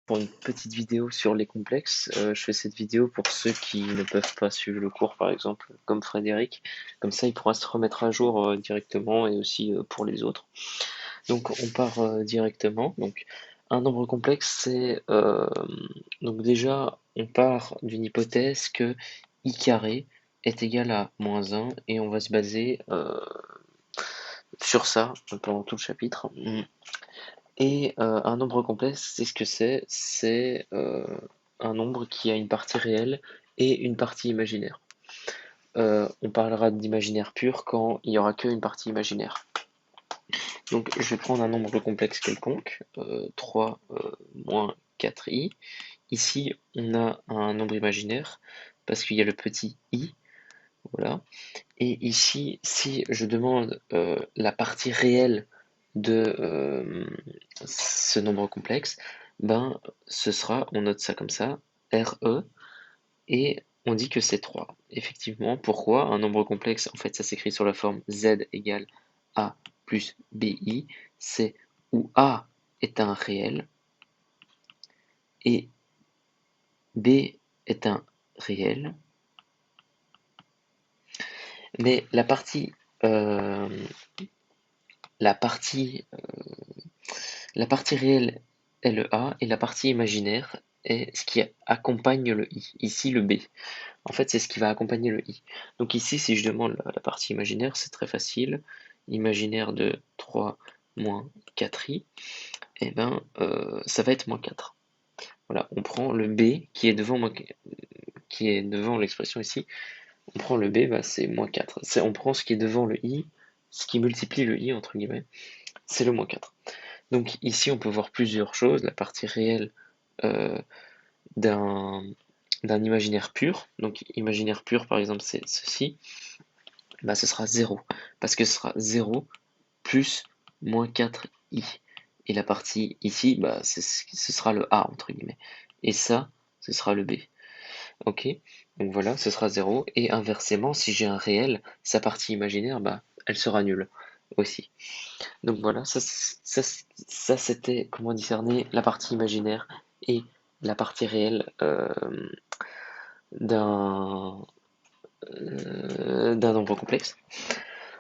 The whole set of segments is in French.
Pour une petite vidéo sur les complexes. Je fais cette vidéo pour ceux qui ne peuvent pas suivre le cours, par exemple, comme Frédéric. Comme ça, il pourra se remettre à jour directement et aussi pour les autres. Donc, on part directement. Donc, un nombre complexe, c'est donc déjà, on part d'une hypothèse que i carré est égal à moins 1 et on va se baser sur ça pendant tout le chapitre. Et un nombre complexe, c'est ce que c'est. C'est un nombre qui a une partie réelle et une partie imaginaire. On parlera d'imaginaire pur quand il n'y aura qu'une partie imaginaire. Donc je vais prendre un nombre complexe quelconque, 3 moins 4i. Ici, on a un nombre imaginaire parce qu'il y a le petit i. Voilà. Et ici, si je demande la partie réelle de ce nombre complexe, ben ce sera, on note ça comme ça, RE, et on dit que c'est 3. Effectivement, pourquoi? Un nombre complexe, en fait, ça s'écrit sur la forme Z égale A plus BI, c'est où A est un réel et B est un réel, mais euh, la partie La partie réelle est le A et la partie imaginaire est ce qui accompagne le I. Ici, le B. En fait, c'est ce qui va accompagner le I. Donc ici, si je demande la partie imaginaire, c'est très facile. Imaginaire de 3 moins 4i, et ben, ça va être moins 4. Voilà, on prend le B qui est devant l'expression ici. On prend le B, bah, c'est moins 4. On prend ce qui est devant le I, ce qui multiplie le I, entre guillemets, c'est le moins 4. Donc ici, on peut voir plusieurs choses. La partie réelle euh, d'un imaginaire pur. Donc imaginaire pur, par exemple, c'est ceci. Bah, ce sera 0. Parce que ce sera 0 plus moins 4i. Et la partie ici, bah, ce sera le A, entre guillemets. Et ça, ce sera le B. Ok? Donc voilà, ce sera 0. Et inversement, si j'ai un réel, sa partie imaginaire, bah, elle sera nulle aussi. Donc voilà, ça c'était comment discerner la partie imaginaire et la partie réelle d'un d'un nombre complexe.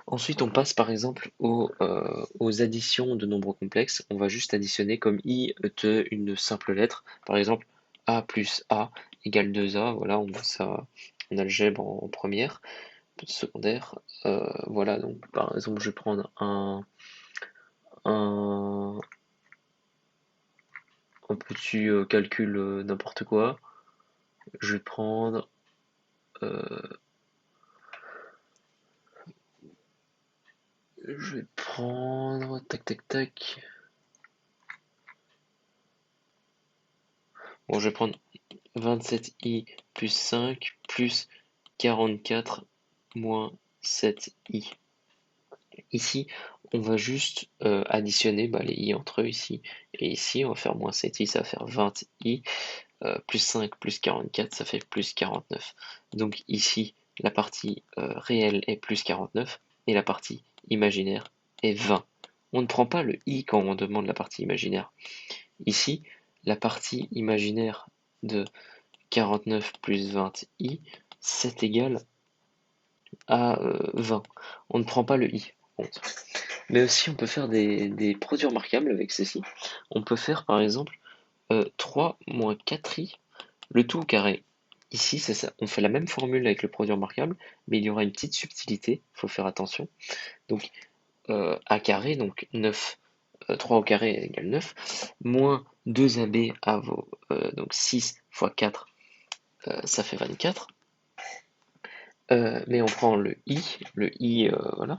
Ensuite, on passe par exemple aux additions de nombres complexes. On va juste additionner comme i de une simple lettre. Par exemple, a plus a égale 2a. Voilà, on voit ça en algèbre en première, secondaire. Voilà, donc par exemple, je vais prendre un, un petit calcul n'importe quoi. Je vais prendre euh, tac tac tac. Bon, je vais prendre 27i plus 5 plus 44 moins 7i. Ici, on va juste additionner bah, les i entre eux ici et ici. On va faire moins 7i, ça va faire 20i. Plus 5 plus 44, ça fait plus 49. Donc ici, la partie réelle est plus 49 et la partie imaginaire est 20. On ne prend pas le i quand on demande la partie imaginaire. Ici, la partie imaginaire de 49 plus 20i, c'est égal à 20. On ne prend pas le i. Mais aussi, on peut faire des produits remarquables avec ceci. On peut faire par exemple 3 moins 4i, le tout au carré. Ici, c'est ça. On fait la même formule avec le produit remarquable, mais il y aura une petite subtilité, il faut faire attention. Donc, a carré, donc 9, 3 au carré égale 9, moins 2ab donc 6 fois 4, ça fait 24. Mais on prend le i, voilà.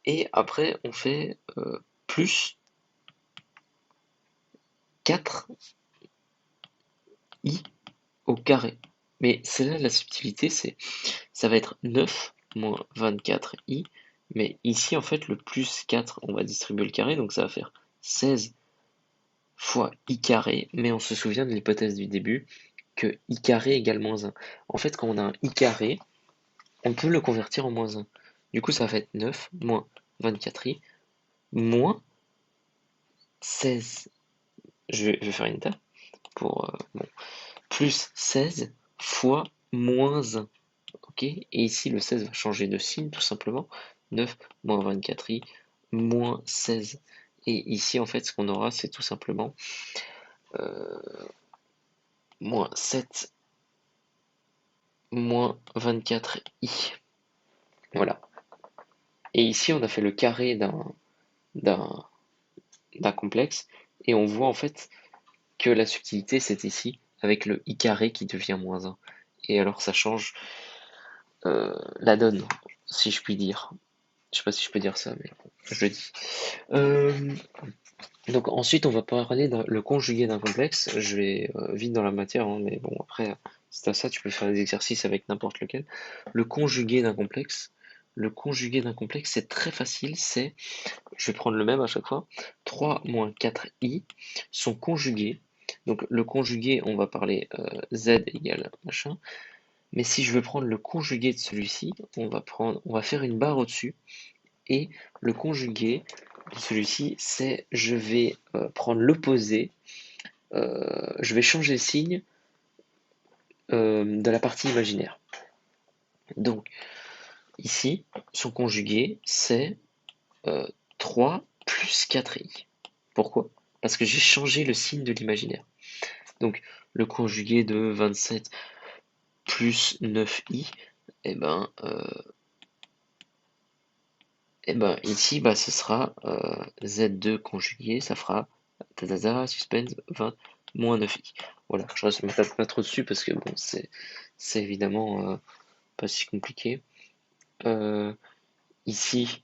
Et après, on fait plus 4i au carré. Mais c'est là la subtilité, ça va être 9 moins 24i, mais ici en fait le plus 4, on va distribuer le carré, donc ça va faire 16 fois i carré, mais on se souvient de l'hypothèse du début, que i carré égale moins 1. En fait, quand on a un i carré, on peut le convertir en moins 1. Du coup, ça va être 9 moins 24i moins 16 je vais faire une étape pour bon, plus 16 fois moins 1. Ok, et ici le 16 va changer de signe tout simplement. 9 moins 24i moins 16. Et ici en fait ce qu'on aura c'est tout simplement moins 7 moins 24i. Voilà. Et ici on a fait le carré d'un complexe et on voit en fait que la subtilité c'est ici avec le i carré qui devient moins 1. Et alors ça change la donne, si je puis dire. Je sais pas si je peux dire ça, mais bon, je le dis. Euh, donc ensuite, on va parler dans le conjugué d'un complexe. Je vais vite dans la matière, hein, mais bon, après, c'est à ça, tu peux faire des exercices avec n'importe lequel. Le conjugué d'un complexe. Le conjugué d'un complexe, c'est très facile, c'est, je vais prendre le même à chaque fois, 3 moins 4i sont conjugués. Donc le conjugué, on va parler z égale machin, mais si je veux prendre le conjugué de celui-ci, on va faire une barre au-dessus, et le conjugué de celui-ci, c'est je vais prendre l'opposé, je vais changer le signe de la partie imaginaire. Donc ici, son conjugué, c'est 3 plus 4i. Pourquoi? Parce que j'ai changé le signe de l'imaginaire. Donc le conjugué de 27 plus 9i, et ben ici, bah, ce sera Z2 conjugué, ça fera suspense 20 moins 9i. Voilà, je reste pas trop dessus parce que bon, c'est évidemment pas si compliqué. Ici,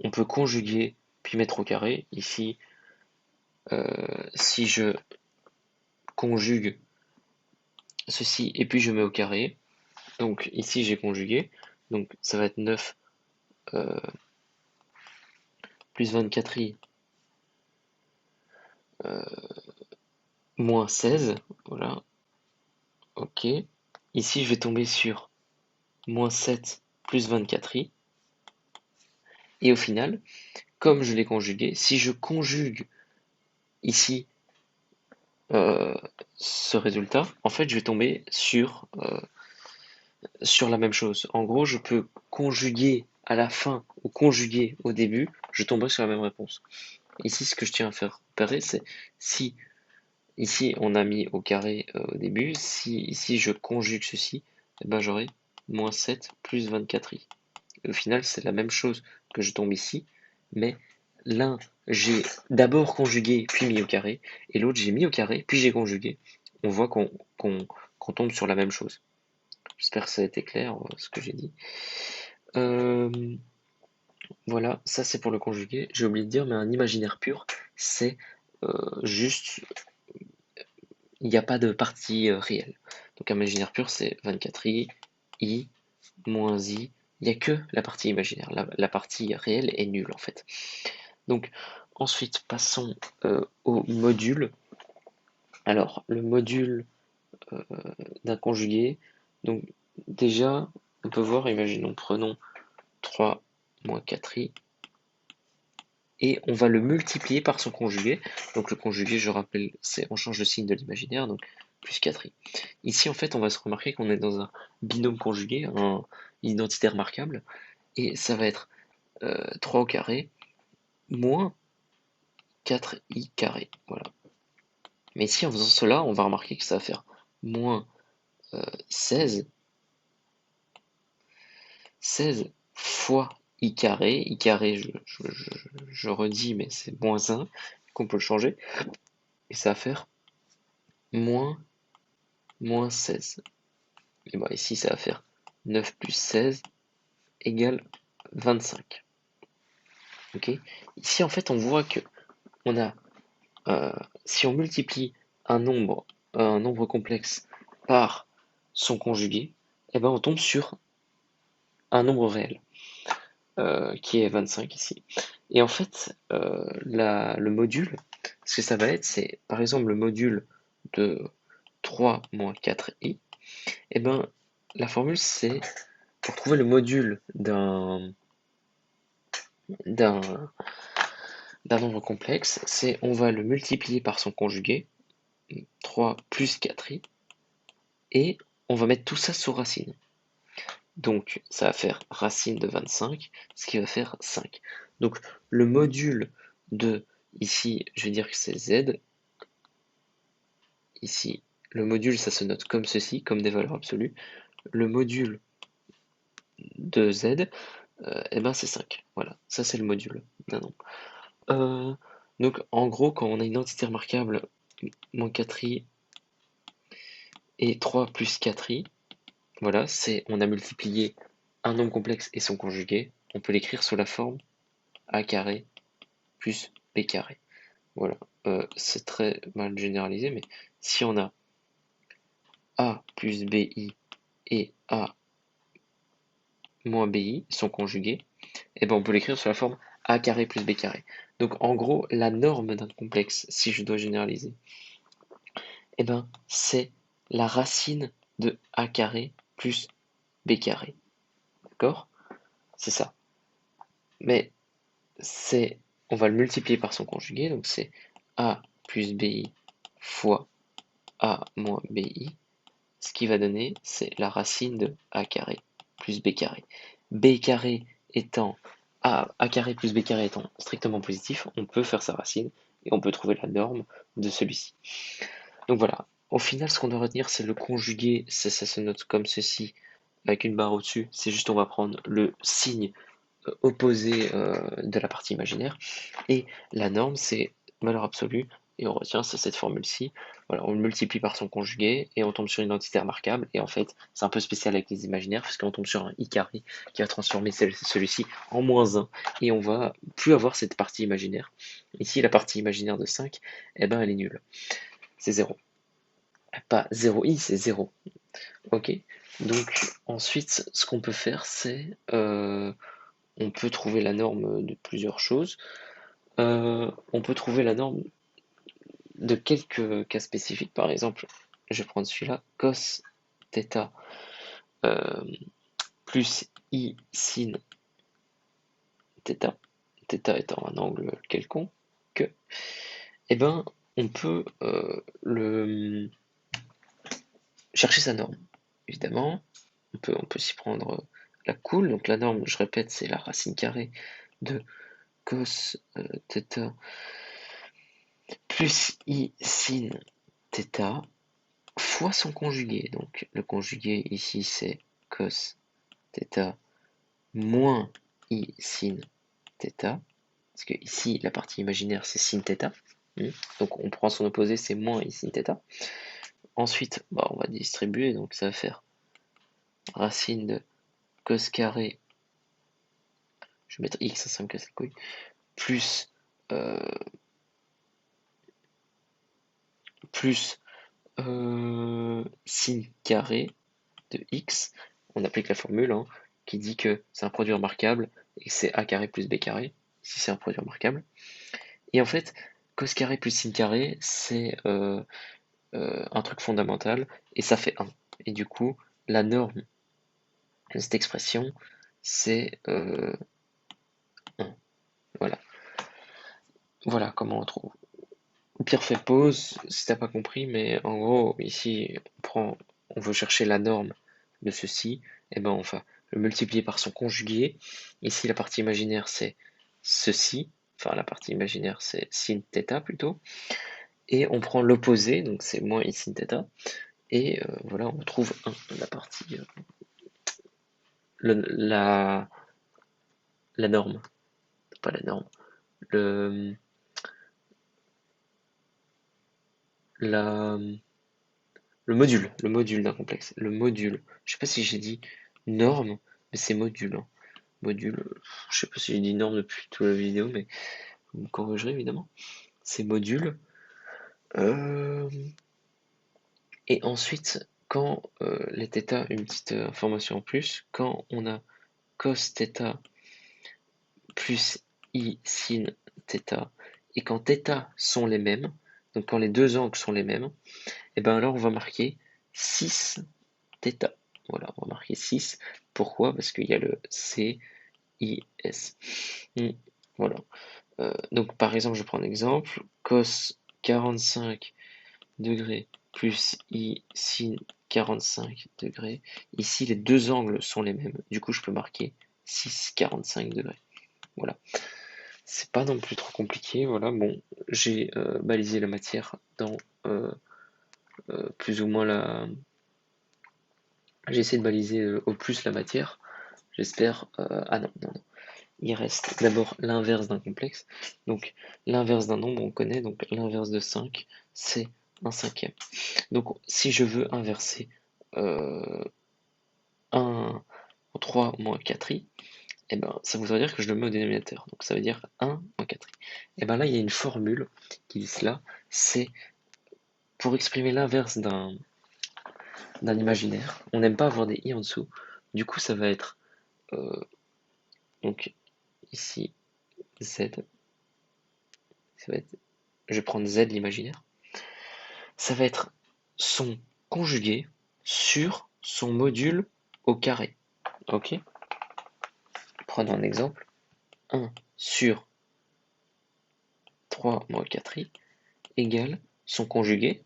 on peut conjuguer puis mettre au carré. Ici, si je conjugue ceci et puis je mets au carré, donc ici j'ai conjugué, donc ça va être 9 plus 24i moins 16, voilà, ok. Ici je vais tomber sur moins 7 plus 24i, et au final, comme je l'ai conjugué, si je conjugue ici euh, ce résultat, en fait je vais tomber sur la même chose. En gros, je peux conjuguer à la fin ou conjuguer au début, je tomberai sur la même réponse. Ici, ce que je tiens à faire repérer, c'est si ici on a mis au carré au début, si ici je conjugue ceci, eh ben, j'aurai moins 7 plus 24i. Et au final, c'est la même chose que je tombe ici, mais l'un, j'ai d'abord conjugué puis mis au carré, et l'autre, j'ai mis au carré puis j'ai conjugué. On voit qu'on tombe sur la même chose. J'espère que ça a été clair ce que j'ai dit. Euh, voilà, ça c'est pour le conjugué. J'ai oublié de dire, mais un imaginaire pur, c'est juste, il n'y a pas de partie réelle. Donc un imaginaire pur, c'est 24i, i, moins i. Il n'y a que la partie imaginaire. La partie réelle est nulle en fait. Donc ensuite, passons au module. Alors, le module d'un conjugué. Donc déjà, on peut voir, imaginons, prenons 3 moins 4i, et on va le multiplier par son conjugué. Donc le conjugué, je rappelle, c'est on change le signe de l'imaginaire, donc plus 4i. Ici, en fait, on va se remarquer qu'on est dans un binôme conjugué, un identité remarquable, et ça va être 3 au carré moins 4i carré. Voilà. Mais ici, en faisant cela, on va remarquer que ça va faire moins 16 fois i carré. I carré, je redis, mais c'est moins 1, qu'on peut le changer. Et ça va faire moins 16. Et bah ici, ça va faire 9 plus 16 égale 25. Ok. Ici, en fait, on voit que on a, si on multiplie un nombre complexe par son conjugué, et ben on tombe sur un nombre réel, qui est 25 ici. Et en fait, le module, ce que ça va être, c'est par exemple le module de 3 moins 4i, et ben la formule c'est pour trouver le module d'un d'un nombre complexe, c'est on va le multiplier par son conjugué, 3 plus 4i, et on va mettre tout ça sous racine. Donc ça va faire racine de 25, ce qui va faire 5. Donc le module de, ici je vais dire que c'est z, ici le module ça se note comme ceci, comme des valeurs absolues. Le module de z, et ben c'est 5. Voilà, ça c'est le module d'un nombre. Donc en gros, quand on a une entité remarquable, moins 4i et 3 plus 4i, voilà, c'est on a multiplié un nombre complexe et son conjugué, on peut l'écrire sous la forme a carré plus b carré. Voilà, c'est très mal généralisé, mais si on a a plus bi et a moins bi, son conjugué, et ben on peut l'écrire sous la forme a carré plus b carré. Donc en gros, la norme d'un complexe, si je dois généraliser, et ben c'est la racine de a carré plus b carré. D'accord? C'est ça. Mais c'est, on va le multiplier par son conjugué, donc c'est a plus bi fois a moins bi, ce qui va donner, c'est la racine de a carré plus b carré. B carré étant a carré plus b carré étant strictement positif, on peut faire sa racine et on peut trouver la norme de celui-ci. Donc voilà, au final, ce qu'on doit retenir, c'est le conjugué, ça se note comme ceci, avec une barre au-dessus, c'est juste on va prendre le signe opposé de la partie imaginaire, et la norme, c'est valeur absolue, et on retient c'est cette formule-ci. Voilà, on le multiplie par son conjugué, et on tombe sur une entité remarquable, et en fait, c'est un peu spécial avec les imaginaires, puisqu'on tombe sur un i carré qui va transformer celui-ci en -1, et on va plus avoir cette partie imaginaire. Ici, la partie imaginaire de 5, eh ben, elle est nulle. C'est 0. Pas 0i, c'est 0. Ok. Donc, ensuite, ce qu'on peut faire, c'est... on peut trouver la norme de plusieurs choses. On peut trouver la norme de quelques cas spécifiques. Par exemple, je vais prendre celui-là, cos θ euh, plus i sin θ, θ étant un angle quelconque, eh ben, on peut chercher sa norme. Évidemment, on peut s'y prendre la cool. Donc la norme, je répète, c'est la racine carrée de cos θ plus i sin θ fois son conjugué. Donc le conjugué ici c'est cos θ moins i sin θ. Parce que ici la partie imaginaire c'est sin θ. Donc on prend son opposé, c'est moins i sin θ. Ensuite, on va distribuer, donc ça va faire racine de cos carré, je vais mettre x, ça me casse les couilles, plus, plus sin carré de x, on applique la formule qui dit que c'est un produit remarquable et que c'est a carré plus b carré, si c'est un produit remarquable. Et en fait, cos carré plus sin carré, c'est un truc fondamental et ça fait 1. Et du coup, la norme de cette expression, c'est 1. Voilà. Voilà comment on trouve. Au pire, fais pause si t'as pas compris, mais en gros, ici, on veut chercher la norme de ceci, et ben on va le multiplier par son conjugué. Ici, la partie imaginaire, c'est ceci, enfin la partie imaginaire, c'est sin θ plutôt, et on prend l'opposé, donc c'est moins i sin θ, et voilà, on trouve 1, la partie, la norme, pas la norme, le, la, le module d'un complexe, le module. Je sais pas si j'ai dit norme, mais c'est module. Module, je sais pas si j'ai dit norme depuis toute la vidéo, mais vous me corrigerez évidemment. C'est module. Euh, et ensuite, quand les θ, une petite information en plus, quand on a cos θ plus i sin θ, et quand θ sont les mêmes, donc quand les deux angles sont les mêmes, et ben alors on va marquer 6 θ. Voilà, on va marquer 6. Pourquoi? Parce qu'il y a le C, I, S. Voilà. Donc par exemple, je prends un exemple, cos 45 degrés plus i sin 45 degrés. Ici, les deux angles sont les mêmes. Du coup, je peux marquer 6,45 degrés. Voilà. C'est pas non plus trop compliqué. Voilà. Bon, j'ai balisé la matière dans plus ou moins la. J'ai essayé de baliser au plus la matière. J'espère. Ah non, non, non. Il reste d'abord l'inverse d'un complexe. Donc l'inverse d'un nombre, on connaît. Donc l'inverse de 5, c'est un cinquième. Donc si je veux inverser 1 au 3 moins 4i, et ben, ça voudrait dire que je le mets au dénominateur. Donc ça veut dire 1 moins 4i. Et ben là, il y a une formule qui dit cela. C'est pour exprimer l'inverse d'un imaginaire. On n'aime pas avoir des i en dessous. Du coup, ça va être donc ici z. Ça va être, je vais prendre z l'imaginaire. Ça va être son conjugué sur son module au carré. Ok? Prenons un exemple. 1 sur 3 moins 4i égale son conjugué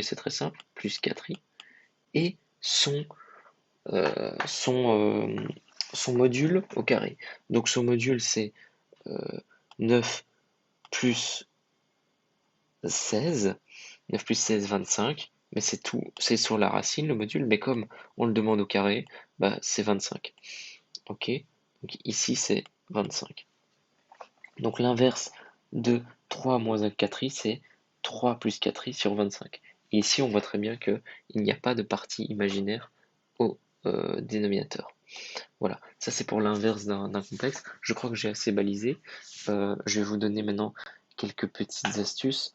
c'est très simple, plus 4i, et son module au carré. Donc son module c'est 9 plus 16, 9 plus 16, 25, mais c'est tout, c'est sur la racine le module, mais comme on le demande au carré, bah, c'est 25. Ok? Donc ici c'est 25. Donc l'inverse de 3 moins 1 4i, c'est 3 plus 4i sur 25. Et ici, on voit très bien qu'il n'y a pas de partie imaginaire au dénominateur. Voilà, ça c'est pour l'inverse d'un complexe. Je crois que j'ai assez balisé. Je vais vous donner maintenant quelques petites astuces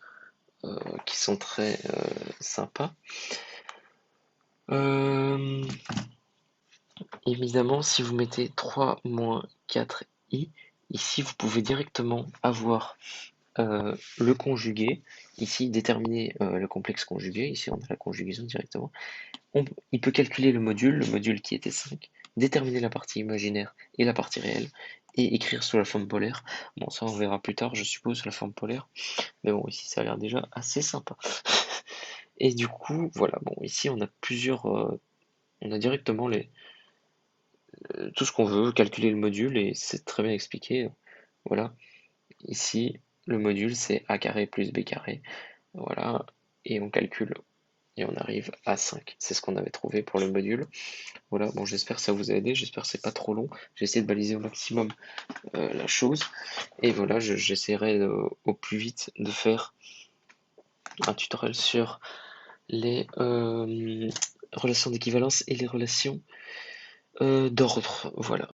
qui sont très sympas. Évidemment, si vous mettez 3 moins 4i, ici vous pouvez directement avoir le conjugué, ici déterminer le complexe conjugué, ici on a la conjugaison directement. Il peut calculer le module qui était 5, déterminer la partie imaginaire et la partie réelle, et écrire sous la forme polaire. Bon, ça on verra plus tard, je suppose, la forme polaire. Mais bon, ici ça a l'air déjà assez sympa. Et du coup, voilà, bon, ici on a plusieurs. On a directement tout ce qu'on veut, calculer le module, et c'est très bien expliqué. Voilà, ici le module c'est a carré plus b carré. Voilà, et on calcule et on arrive à 5. C'est ce qu'on avait trouvé pour le module. Voilà, bon, j'espère que ça vous a aidé, j'espère que c'est pas trop long. J'ai essayé de baliser au maximum la chose. Et voilà, j'essaierai au plus vite de faire un tutoriel sur les relations d'équivalence et les relations d'ordre. Voilà.